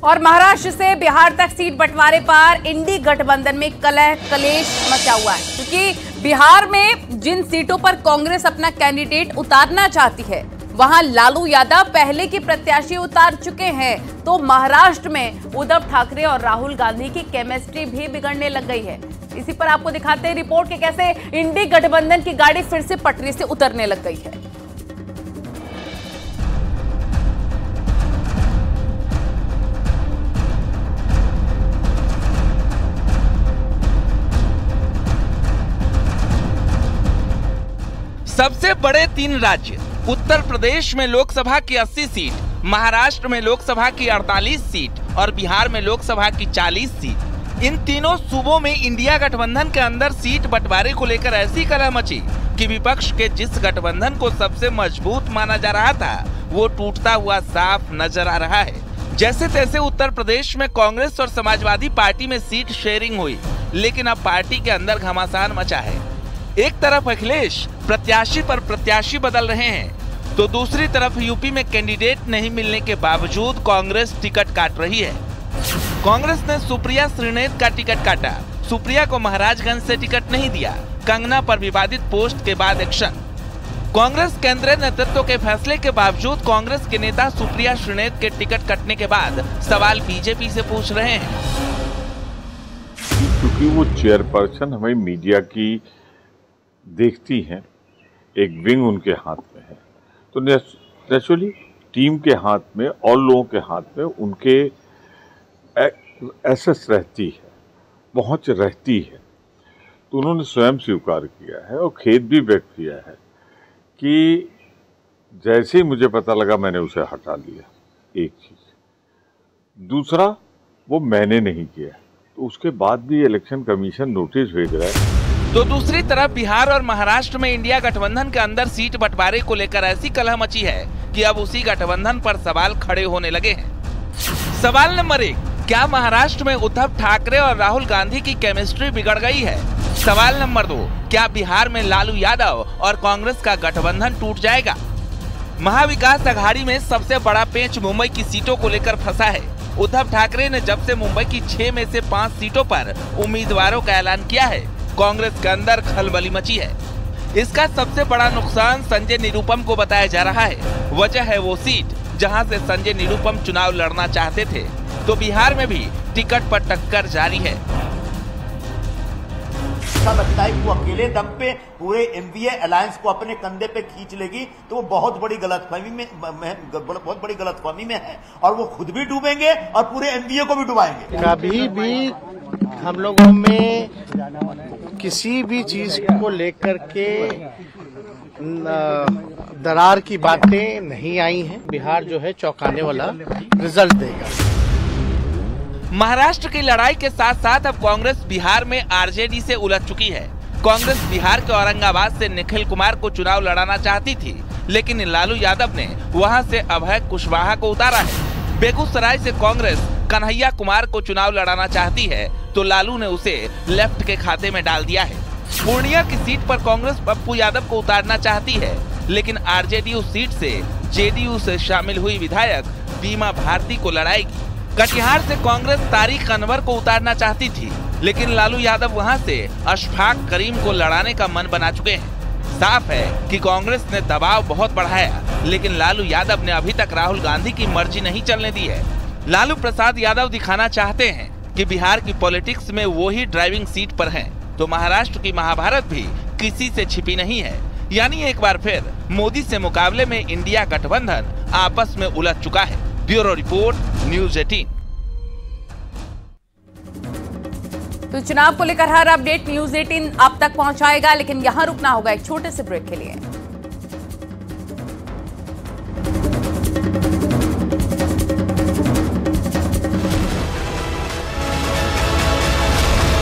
और महाराष्ट्र से बिहार तक सीट बंटवारे पर इंडी गठबंधन में कलह कलेश मचा हुआ है, क्योंकि बिहार में जिन सीटों पर कांग्रेस अपना कैंडिडेट उतारना चाहती है वहां लालू यादव पहले के प्रत्याशी उतार चुके हैं, तो महाराष्ट्र में उद्धव ठाकरे और राहुल गांधी की केमिस्ट्री भी बिगड़ने लग गई है। इसी पर आपको दिखाते हैं रिपोर्ट कि कैसे इंडी गठबंधन की गाड़ी फिर से पटरी से उतरने लग गई है। सबसे बड़े 3 राज्य, उत्तर प्रदेश में लोकसभा की 80 सीट, महाराष्ट्र में लोकसभा की 48 सीट और बिहार में लोकसभा की 40 सीट। इन तीनों सूबों में इंडिया गठबंधन के अंदर सीट बंटवारे को लेकर ऐसी कलह मची कि विपक्ष के जिस गठबंधन को सबसे मजबूत माना जा रहा था वो टूटता हुआ साफ नजर आ रहा है। जैसे तैसे उत्तर प्रदेश में कांग्रेस और समाजवादी पार्टी में सीट शेयरिंग हुई, लेकिन अब पार्टी के अंदर घमासान मचा है। एक तरफ अखिलेश प्रत्याशी पर प्रत्याशी बदल रहे हैं, तो दूसरी तरफ यूपी में कैंडिडेट नहीं मिलने के बावजूद कांग्रेस टिकट काट रही है। कांग्रेस ने सुप्रिया श्रीनेत का टिकट काटा, सुप्रिया को महाराजगंज से टिकट नहीं दिया। कंगना पर विवादित पोस्ट के बाद एक्शन। कांग्रेस केंद्रीय नेतृत्व के फैसले के बावजूद कांग्रेस के नेता सुप्रिया श्रीनेत के टिकट कटने के बाद सवाल बीजेपी से पूछ रहे हैं। क्योंकि वो चेयरपर्सन हमें मीडिया की देखती हैं, एक विंग उनके हाथ में है, तो नेचुरली टीम के हाथ में और लोगों के हाथ में उनके एसेस रहती है, पहुंच रहती है। तो उन्होंने स्वयं स्वीकार किया है और खेद भी व्यक्त किया है कि जैसे ही मुझे पता लगा मैंने उसे हटा लिया। एक चीज, दूसरा वो मैंने नहीं किया, तो उसके बाद भी इलेक्शन कमीशन नोटिस भेज रहा है। तो दूसरी तरफ बिहार और महाराष्ट्र में इंडिया गठबंधन के अंदर सीट बंटवारे को लेकर ऐसी कलह मची है कि अब उसी गठबंधन पर सवाल खड़े होने लगे हैं। सवाल नंबर 1, क्या महाराष्ट्र में उद्धव ठाकरे और राहुल गांधी की केमिस्ट्री बिगड़ गई है? सवाल नंबर 2, क्या बिहार में लालू यादव और कांग्रेस का गठबंधन टूट जाएगा? महाविकास अघाड़ी में सबसे बड़ा पेंच मुंबई की सीटों को लेकर फंसा है। उद्धव ठाकरे ने जब से मुंबई की 6 में से 5 सीटों पर उम्मीदवारों का ऐलान किया है, कांग्रेस के अंदर खलबली मची है। इसका सबसे बड़ा नुकसान संजय निरुपम को बताया जा रहा है। वजह है वो सीट जहां से संजय निरुपम चुनाव लड़ना चाहते थे, तो बिहार में भी टिकट पर टक्कर जारी है। ऐसा लगता है कि वो अकेले दम पे पूरे एमवीए अलायंस को अपने कंधे पे खींच लेगी, तो वो बहुत बड़ी गलतफहमी में है और वो खुद भी डूबेंगे और पूरे एमवीए को भी डुबाएंगे। कभी भी हम लोगों में किसी भी चीज को लेकर के दरार की बातें नहीं आई हैं। बिहार जो है चौंकाने वाला रिजल्ट देगा। महाराष्ट्र की लड़ाई के साथ साथ अब कांग्रेस बिहार में आरजेडी से उलझ चुकी है। कांग्रेस बिहार के औरंगाबाद से निखिल कुमार को चुनाव लड़ाना चाहती थी, लेकिन लालू यादव ने वहां से अभय कुशवाहा को उतारा है। बेगूसराय से कांग्रेस कन्हैया कुमार को चुनाव लड़ाना चाहती है, तो लालू ने उसे लेफ्ट के खाते में डाल दिया है। पूर्णिया की सीट पर कांग्रेस पप्पू यादव को उतारना चाहती है, लेकिन आरजेडी उस सीट से जेडीयू से शामिल हुई विधायक बीमा भारती को लड़ाएगी। कटिहार से कांग्रेस तारिक अनवर को उतारना चाहती थी, लेकिन लालू यादव वहां से अशफाक करीम को लड़ाने का मन बना चुके हैं। साफ है कि कांग्रेस ने दबाव बहुत बढ़ाया, लेकिन लालू यादव ने अभी तक राहुल गांधी की मर्जी नहीं चलने दी है। लालू प्रसाद यादव दिखाना चाहते हैं कि बिहार की पॉलिटिक्स में वो ही ड्राइविंग सीट पर हैं, तो महाराष्ट्र की महाभारत भी किसी से छिपी नहीं है। यानी एक बार फिर मोदी से मुकाबले में इंडिया गठबंधन आपस में उलझ चुका है। Bureau report, news 18। तो चुनाव को लेकर हर अपडेट न्यूज़ 18 आप तक पहुंचाएगा, लेकिन यहां रुकना होगा एक छोटे से ब्रेक के लिए।